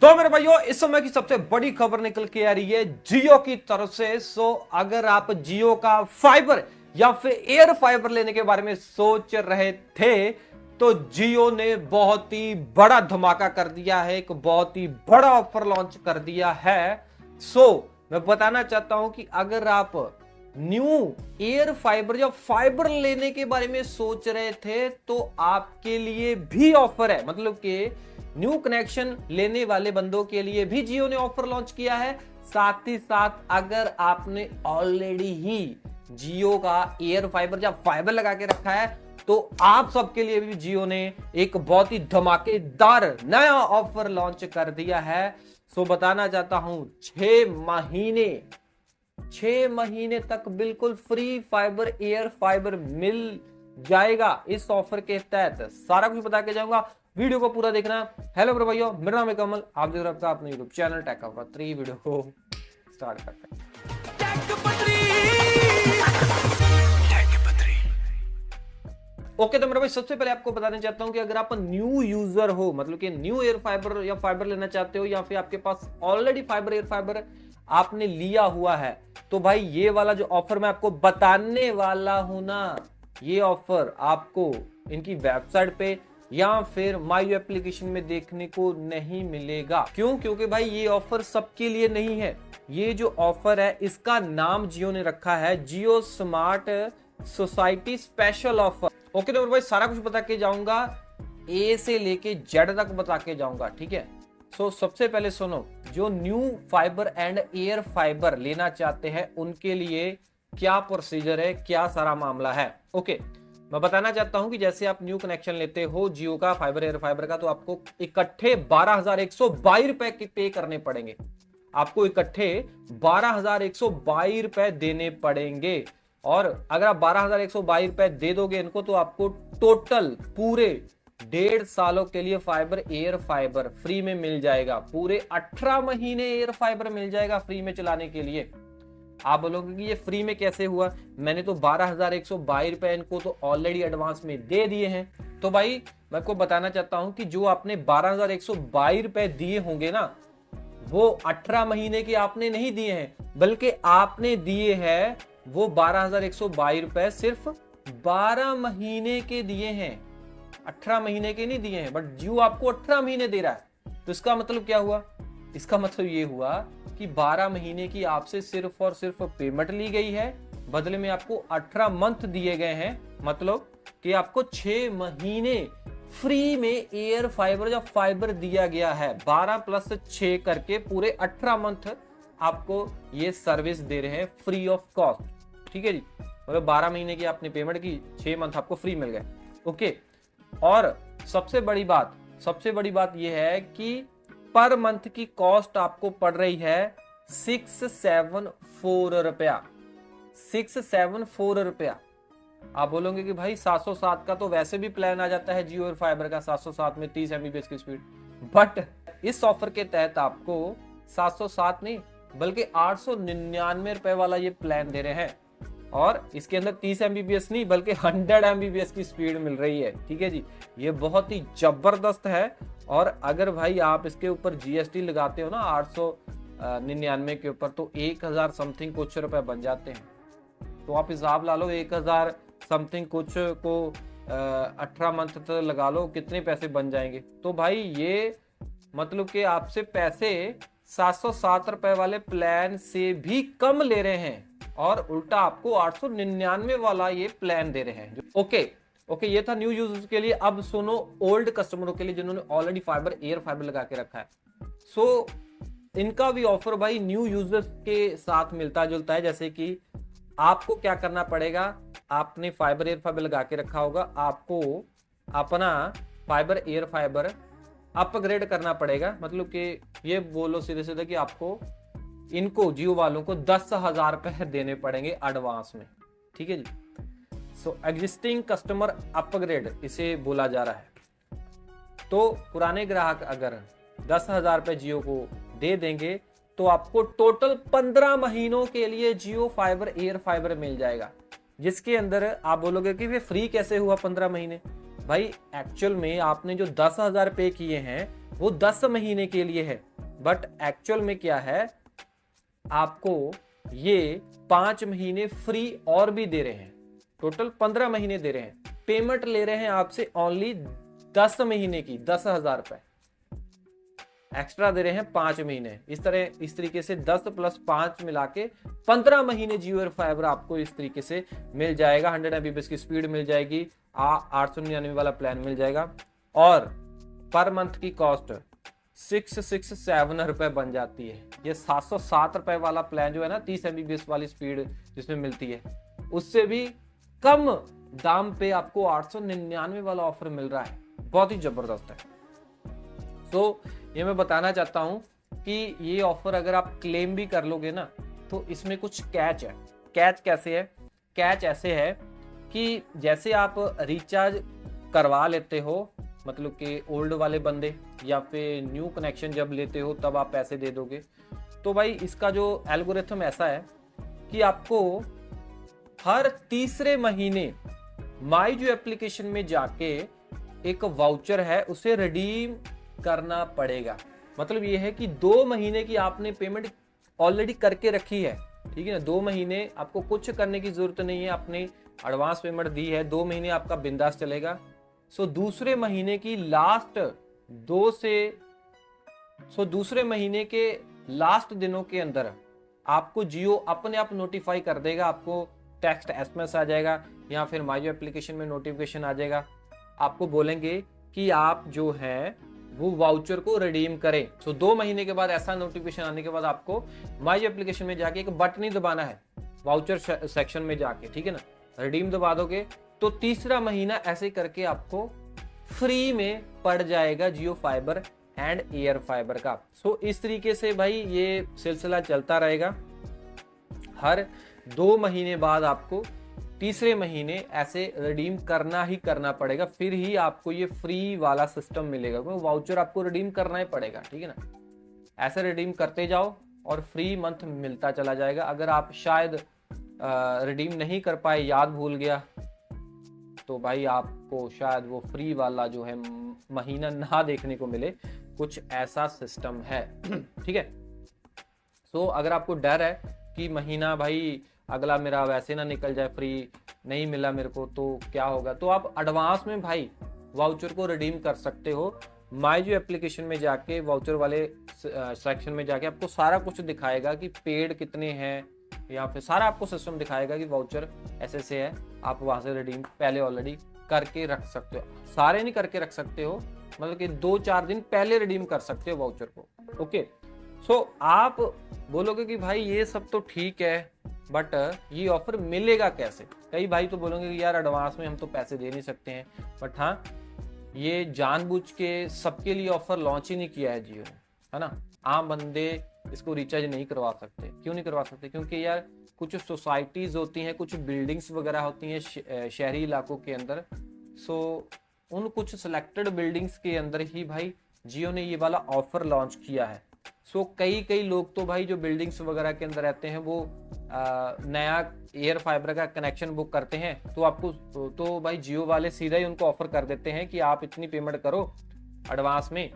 तो मेरे भाइयों इस समय की सबसे बड़ी खबर निकल के आ रही है जियो की तरफ से। अगर आप जियो का फाइबर या फिर एयर फाइबर लेने के बारे में सोच रहे थे तो जियो ने बहुत ही बड़ा धमाका कर दिया है, एक बहुत ही बड़ा ऑफर लॉन्च कर दिया है। मैं बताना चाहता हूं कि अगर आप न्यू एयर फाइबर या फाइबर लेने के बारे में सोच रहे थे तो आपके लिए भी ऑफर है, मतलब कि न्यू कनेक्शन लेने वाले बंदों के लिए भी जियो ने ऑफर लॉन्च किया है। साथ ही साथ अगर आपने ऑलरेडी ही जियो का एयर फाइबर या फाइबर लगा के रखा है तो आप सबके लिए भी जियो ने एक बहुत ही धमाकेदार नया ऑफर लॉन्च कर दिया है। बताना चाहता हूं 6 महीने तक बिल्कुल फ्री फाइबर एयर फाइबर मिल जाएगा। इस ऑफर के तहत सारा कुछ बता के जाऊंगा, वीडियो को पूरा देखना। हेलो ब्रो भाइयों, मेरा नाम है कमल, आप देख रहे हैं अपने यूट्यूब चैनल टेक का 3। वीडियो को स्टार्ट करते हैं। ओके तो मेरे भाई सबसे पहले आपको बताना चाहता हूं कि अगर आप न्यू यूजर हो, मतलब कि न्यू एयर फाइबर या फाइबर लेना चाहते हो या फिर आपके पास ऑलरेडी फाइबर एयर फाइबर आपने लिया हुआ है, तो भाई ये वाला जो ऑफर मैं आपको बताने वाला हूं ना, ये ऑफर आपको इनकी वेबसाइट पे या फिर माई एप्लीकेशन में देखने को नहीं मिलेगा। क्यों? क्योंकि भाई ये ऑफर सबके लिए नहीं है। ये जो ऑफर है इसका नाम जियो ने रखा है Jio smart society special offer. Okay तो भाई सारा कुछ बता के जाऊंगा, ए से लेके जेड तक बता के जाऊंगा, ठीक है। सबसे पहले सुनो, जो new fibre and air fibre लेना चाहते हैं उनके लिए क्या प्रोसीजर है, क्या सारा मामला है। ओके मैं बताना चाहता हूं कि जैसे आप न्यू कनेक्शन लेते हो जियो का फाइबर एयर फाइबर का, तो आपको इकट्ठे 12,122 रुपए पे करने पड़ेंगे। आपको इकट्ठे 12,122 रुपए देने पड़ेंगे। और अगर आप 12,122 रुपए दे दोगे इनको तो आपको टोटल पूरे 1.5 सालों के लिए फाइबर एयर फाइबर फ्री में मिल जाएगा। पूरे 18 महीने एयर फाइबर मिल जाएगा फ्री में चलाने के लिए। आप बोलोगे कि ये फ्री में कैसे हुआ, मैंने तो 12,122 रुपए इनको तो ऑलरेडी एडवांस में दे दिए हैं। तो भाई मैं आपको बताना चाहता हूं कि जो आपने 12,122 रुपए दिए होंगे ना, वो 18 महीने के आपने नहीं दिए हैं, बल्कि आपने दिए हैं वो 12,122 रुपए सिर्फ 12 महीने के दिए हैं, 18 महीने के नहीं दिए हैं। बट जियो आपको 18 महीने दे रहा है, तो इसका मतलब क्या हुआ? इसका मतलब ये हुआ कि 12 महीने की आपसे सिर्फ और सिर्फ पेमेंट ली गई है, बदले में आपको 18 मंथ दिए गए हैं। मतलब कि आपको 6 महीने फ्री में एयर फाइबर या फाइबर दिया गया है। 12 + 6 करके पूरे 18 मंथ आपको ये सर्विस दे रहे हैं फ्री ऑफ कॉस्ट, ठीक है जी। मतलब 12 महीने की आपने पेमेंट की, 6 मंथ आपको फ्री मिल गए। ओके, और सबसे बड़ी बात यह है कि पर मंथ की कॉस्ट आपको पड़ रही है 674 रुपया। 674 रुपया। आप बोलोगे कि भाई 707 का तो वैसे भी प्लान आ जाता है जियो और फाइबर का, 707 में 30 MBPS की स्पीड। बट इस ऑफर के तहत आपको 707 नहीं बल्कि 899 रुपए वाला ये प्लान दे रहे हैं। और इसके अंदर 30 MBPS नहीं बल्कि 100 MBPS की स्पीड मिल रही है, ठीक है जी। ये बहुत ही जबरदस्त है। और अगर भाई आप इसके ऊपर GST लगाते हो ना 899 के ऊपर, तो 1000 समथिंग कुछ रुपए बन जाते हैं। तो आप हिसाब ला लो, 1000 समथिंग कुछ को 18 मंथ तक लगा लो, कितने पैसे बन जाएंगे। तो भाई ये मतलब कि आपसे पैसे 707 रुपए वाले प्लान से भी कम ले रहे हैं और उल्टा आपको 899 वाला ये प्लान दे रहे हैं। ओके ये था न्यू यूजर्स के लिए। अब सुनो ओल्ड कस्टमरों के लिए जिन्होंने ऑलरेडी फाइबर एयर फाइबर लगा के रखा है। इनका भी ऑफर भाई न्यू यूजर्स के साथ मिलता जुलता है। जैसे कि आपको क्या करना पड़ेगा, आपने फाइबर एयर फाइबर लगा के रखा होगा, आपको अपना फाइबर एयर फाइबर अपग्रेड करना पड़ेगा। मतलब कि ये बोलो सीधे कि आपको इनको जियो वालों को 10,000 रुपए देने पड़ेंगे एडवांस में, ठीक है जी। एग्जिस्टिंग कस्टमर अपग्रेड इसे बोला जा रहा है। तो पुराने ग्राहक अगर 10,000 रुपए जियो को दे देंगे तो आपको टोटल 15 महीनों के लिए जियो फाइबर एयर फाइबर मिल जाएगा, जिसके अंदर आप बोलोगे कि वे फ्री कैसे हुआ 15 महीने। भाई एक्चुअल में आपने जो 10,000 पे किए हैं वो 10 महीने के लिए है, बट एक्चुअल में क्या है, आपको ये 5 महीने फ्री और भी दे रहे हैं, टोटल 15 महीने दे रहे हैं। पेमेंट ले रहे हैं आपसे ओनली 10 महीने की 10,000 रुपए एक्स्ट्रा दे रहे हैं 5 महीने। इस तरीके से 10 + 5 मिला के 15 महीने जियो एयर फाइबर आपको इस तरीके से मिल जाएगा। 100 Mbps की स्पीड मिल जाएगी, 899 वाला प्लान मिल जाएगा, और पर मंथ की कॉस्ट 667 रुपए बन जाती है। ये 707 रुपए वाला प्लान जो है ना, 30 Mbps वाली स्पीड जिसमें मिलती है, उससे भी कम दाम पे आपको 899 वाला ऑफर मिल रहा है। बहुत ही जबरदस्त है। तो ये मैं बताना चाहता हूं कि ये ऑफर अगर आप क्लेम भी कर लोगे ना, तो इसमें कुछ कैच है। कैच कैसे है? कैच ऐसे है कि जैसे आप रिचार्ज करवा लेते हो, मतलब कि ओल्ड वाले बंदे, या फिर न्यू कनेक्शन जब लेते हो तब आप पैसे दे दोगे, तो भाई इसका जो एल्गोरिथम ऐसा है कि आपको हर तीसरे महीने माई जो एप्लीकेशन में जाके एक वाउचर है उसे रिडीम करना पड़ेगा। मतलब ये है कि 2 महीने की आपने पेमेंट ऑलरेडी करके रखी है, ठीक है ना। 2 महीने आपको कुछ करने की जरूरत नहीं है, आपने एडवांस पेमेंट दी है, 2 महीने आपका बिंदास चलेगा। दूसरे महीने की लास्ट दूसरे महीने के लास्ट दिनों के अंदर आपको जियो अपने आप नोटिफाई कर देगा। आपको टेक्स्ट SMS आ जाएगा, या फिर माई एप्लीकेशन में नोटिफिकेशन आ जाएगा। आपको बोलेंगे कि आप जो है वो वाउचर को रिडीम करें। 2 महीने के बाद ऐसा नोटिफिकेशन आने के बाद आपको माई एप्लीकेशन में जाके एक बटन ही दबाना है, वाउचर सेक्शन में जाके, ठीक है ना। रिडीम दबा दोगे तो तीसरा महीना ऐसे करके आपको फ्री में पड़ जाएगा जियो फाइबर एंड एयर फाइबर का। इस तरीके से भाई ये सिलसिला चलता रहेगा। हर 2 महीने बाद आपको तीसरे महीने ऐसे रिडीम करना ही करना पड़ेगा, फिर ही आपको ये फ्री वाला सिस्टम मिलेगा, क्योंकि वाउचर आपको रिडीम करना ही पड़ेगा, ठीक है ना। ऐसे रिडीम करते जाओ और फ्री मंथ मिलता चला जाएगा। अगर आप शायद रिडीम नहीं कर पाए, याद भूल गया, तो भाई आपको शायद वो फ्री वाला जो है महीना ना देखने को मिले, कुछ ऐसा सिस्टम है, ठीक है। अगर आपको डर है कि महीना भाई अगला मेरा वैसे ना निकल जाए, फ्री नहीं मिला मेरे को, तो क्या होगा, तो आप एडवांस में भाई वाउचर को रिडीम कर सकते हो। माई जो एप्लीकेशन में जाके वाउचर वाले सेक्शन में जाके आपको सारा कुछ दिखाएगा कि पेड कितने हैं, या फिर सारा आपको सिस्टम दिखाएगा कि वाउचर ऐसे से है। आप वहां से रिडीम पहले ऑलरेडी करके रख सकते हो, सारे नहीं करके रख सकते हो, मतलब कि 2-4 दिन पहले रिडीम कर सकते हो वाउचर को। ओके, आप बोलोगे कि भाई ये सब तो ठीक है, बट ये ऑफर मिलेगा कैसे। कई भाई तो बोलोगे कि यार एडवांस में हम तो पैसे दे नहीं सकते हैं, बट हाँ, ये जानबूझ के सबके लिए ऑफर लॉन्च ही नहीं किया है जियो ने, है ना। आम बंदे इसको रिचार्ज नहीं करवा सकते। क्यों नहीं करवा सकते? क्योंकि यार कुछ सोसाइटीज होती हैं, कुछ बिल्डिंग्स वगैरह होती हैं शहरी इलाकों के अंदर, उन कुछ सिलेक्टेड बिल्डिंग्स के अंदर ही भाई जियो ने ये वाला ऑफर लॉन्च किया है। कई लोग तो भाई जो बिल्डिंग्स वगैरह के अंदर रहते हैं, वो नया एयर फाइबर का कनेक्शन बुक करते हैं, तो आपको तो भाई जियो वाले सीधा ही उनको ऑफर कर देते हैं कि आप इतनी पेमेंट करो एडवांस में,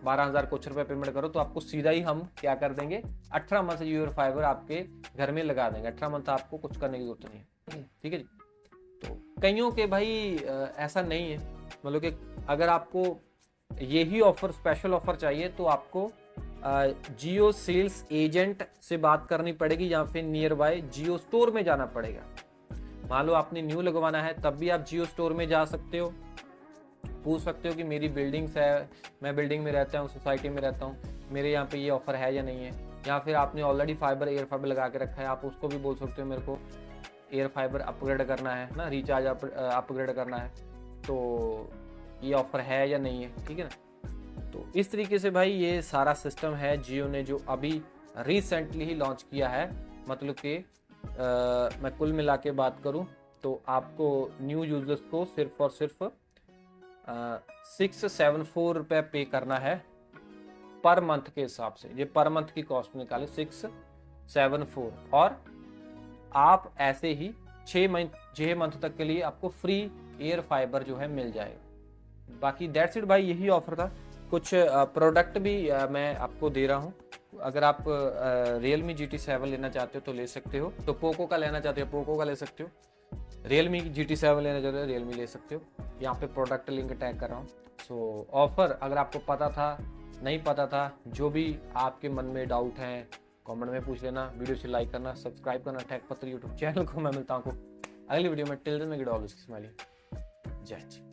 12,000 कुछ रुपए पेमेंट करो, तो आपको सीधा ही हम क्या कर देंगे, 18 मंथ जियो एयर फाइबर आपके घर में लगा देंगे। 18 मंथ आपको कुछ करने की जरूरत नहीं है, ठीक है जी। तो कईयों के भाई ऐसा नहीं है, मतलब कि अगर आपको यही ऑफर, स्पेशल ऑफर चाहिए, तो आपको जियो सेल्स एजेंट से बात करनी पड़ेगी, या फिर नियर बाय जियो स्टोर में जाना पड़ेगा। मान लो आपने न्यू लगवाना है, तब भी आप जियो स्टोर में जा सकते हो, पूछ सकते हो कि मेरी बिल्डिंग्स है, मैं बिल्डिंग में रहता हूँ, सोसाइटी में रहता हूँ, मेरे यहाँ पे ये ऑफर है या नहीं है। या फिर आपने ऑलरेडी एयर फाइबर लगा के रखा है, आप उसको भी बोल सकते हो मेरे को एयर फाइबर अपग्रेड करना है ना, रिचार्ज अपग्रेड करना है, तो ये ऑफर है या नहीं है, ठीक है ना। तो इस तरीके से भाई ये सारा सिस्टम है जियो ने जो अभी रिसेंटली ही लॉन्च किया है। मतलब कि मैं कुल मिला के बात करूं तो आपको न्यू यूजर्स को सिर्फ और सिर्फ 674 रुपये पे करना है पर मंथ के हिसाब से। ये पर मंथ की कॉस्ट निकाले 674, और आप ऐसे ही 6 मंथ तक के लिए आपको फ्री एयर फाइबर जो है मिल जाएगा। बाकी दैट्स इट भाई, यही ऑफर था। कुछ प्रोडक्ट भी मैं आपको दे रहा हूँ। अगर आप Realme GT7 लेना चाहते हो तो ले सकते हो, तो पोको का लेना चाहते हो पोको का ले सकते हो, Realme GT7 लेना चाहते हो Realme ले सकते हो। यहाँ पे प्रोडक्ट लिंक टैग कर रहा हूँ। सो ऑफर अगर आपको पता था, नहीं पता था, जो भी आपके मन में डाउट है कमेंट में पूछ लेना, वीडियो से लाइक करना, सब्सक्राइब करना टेक पत्र यूट्यूब चैनल को। मैं मिलता हूँ अगली वीडियो में। टिल देन मैं गेट ऑल स्माइलिंग। जय हिंद।